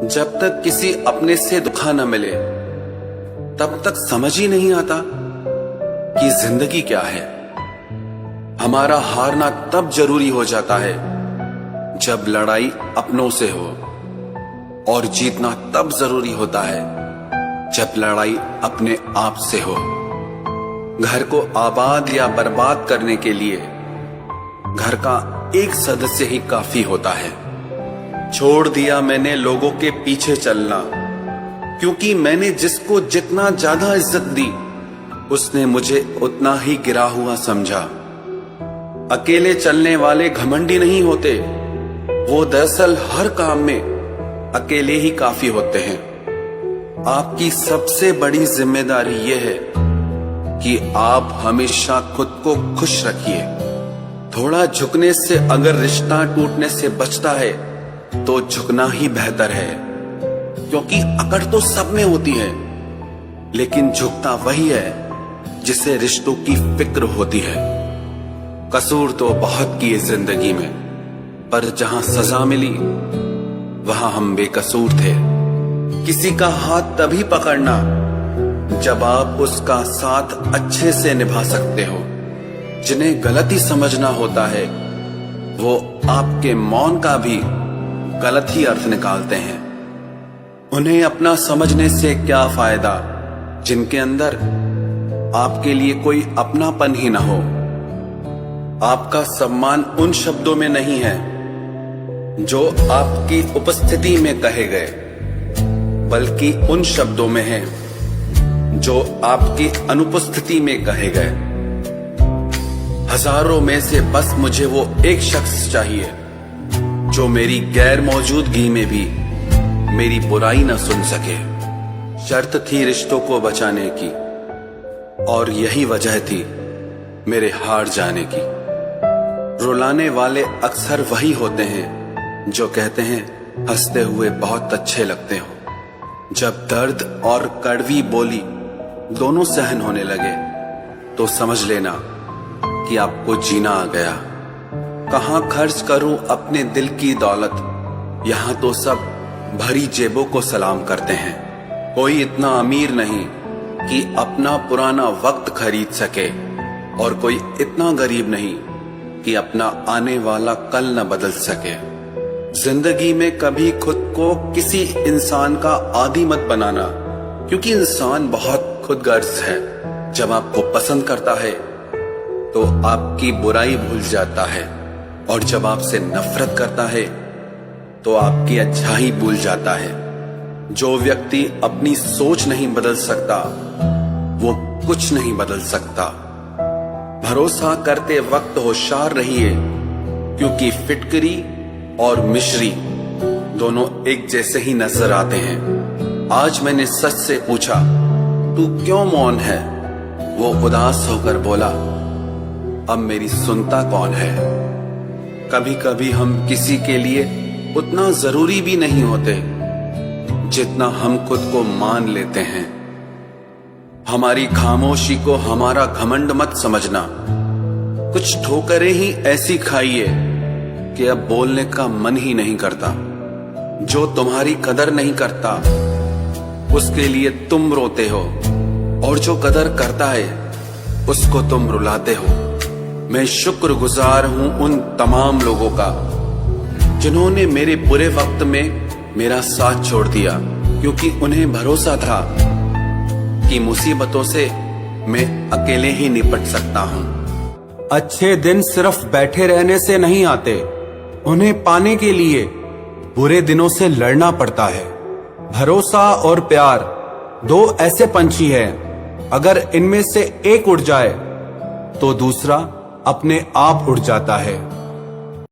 जब तक किसी अपने से दुखा न मिले तब तक समझ ही नहीं आता कि जिंदगी क्या है। हमारा हारना तब जरूरी हो जाता है जब लड़ाई अपनों से हो, और जीतना तब जरूरी होता है जब लड़ाई अपने आप से हो। घर को आबाद या बर्बाद करने के लिए घर का एक सदस्य ही काफी होता है। छोड़ दिया मैंने लोगों के पीछे चलना, क्योंकि मैंने जिसको जितना ज्यादा इज्जत दी उसने मुझे उतना ही गिरा हुआ समझा। अकेले चलने वाले घमंडी नहीं होते, वो दरअसल हर काम में अकेले ही काफी होते हैं। आपकी सबसे बड़ी जिम्मेदारी यह है कि आप हमेशा खुद को खुश रखिए। थोड़ा झुकने से अगर रिश्ता टूटने से बचता है तो झुकना ही बेहतर है, क्योंकि अकड़ तो सब में होती है, लेकिन झुकता वही है जिसे रिश्तों की फिक्र होती है। कसूर तो बहुत किए जिंदगी में, पर जहां सजा मिली वहां हम बेकसूर थे। किसी का हाथ तभी पकड़ना जब आप उसका साथ अच्छे से निभा सकते हो। जिन्हें गलती समझना होता है वो आपके मौन का भी गलत ही अर्थ निकालते हैं। उन्हें अपना समझने से क्या फायदा जिनके अंदर आपके लिए कोई अपनापन ही ना हो। आपका सम्मान उन शब्दों में नहीं है जो आपकी उपस्थिति में कहे गए, बल्कि उन शब्दों में है जो आपकी अनुपस्थिति में कहे गए। हजारों में से बस मुझे वो एक शख्स चाहिए जो मेरी गैर मौजूदगी में भी मेरी बुराई न सुन सके। शर्त थी रिश्तों को बचाने की, और यही वजह थी मेरे हार जाने की। रुलाने वाले अक्सर वही होते हैं जो कहते हैं हंसते हुए बहुत अच्छे लगते हो। जब दर्द और कड़वी बोली दोनों सहन होने लगे तो समझ लेना कि आपको जीना आ गया। कहां खर्च करूं अपने दिल की दौलत, यहां तो सब भरी जेबों को सलाम करते हैं। कोई इतना अमीर नहीं कि अपना पुराना वक्त खरीद सके, और कोई इतना गरीब नहीं कि अपना आने वाला कल न बदल सके। जिंदगी में कभी खुद को किसी इंसान का आदी मत बनाना, क्योंकि इंसान बहुत खुदगर्ज है। जब आपको पसंद करता है तो आपकी बुराई भूल जाता है, और जब आपसे नफरत करता है तो आपकी अच्छाई भूल जाता है। जो व्यक्ति अपनी सोच नहीं बदल सकता वो कुछ नहीं बदल सकता। भरोसा करते वक्त होशियार रहिए, क्योंकि फिटकरी और मिश्री दोनों एक जैसे ही नजर आते हैं। आज मैंने सच से पूछा, तू क्यों मौन है? वो उदास होकर बोला, अब मेरी सुनता कौन है? कभी कभी हम किसी के लिए उतना जरूरी भी नहीं होते जितना हम खुद को मान लेते हैं। हमारी खामोशी को हमारा घमंड मत समझना। कुछ ठोकरें ही ऐसी खाइए कि अब बोलने का मन ही नहीं करता। जो तुम्हारी कदर नहीं करता उसके लिए तुम रोते हो, और जो कदर करता है उसको तुम रुलाते हो। मैं शुक्रगुजार हूं उन तमाम लोगों का जिन्होंने मेरे बुरे वक्त में मेरा साथ छोड़ दिया, क्योंकि उन्हें भरोसा था कि मुसीबतों से मैं अकेले ही निपट सकता हूं। अच्छे दिन सिर्फ बैठे रहने से नहीं आते, उन्हें पाने के लिए बुरे दिनों से लड़ना पड़ता है। भरोसा और प्यार दो ऐसे पंछी हैं, अगर इनमें से एक उड़ जाए तो दूसरा अपने आप उड़ जाता है।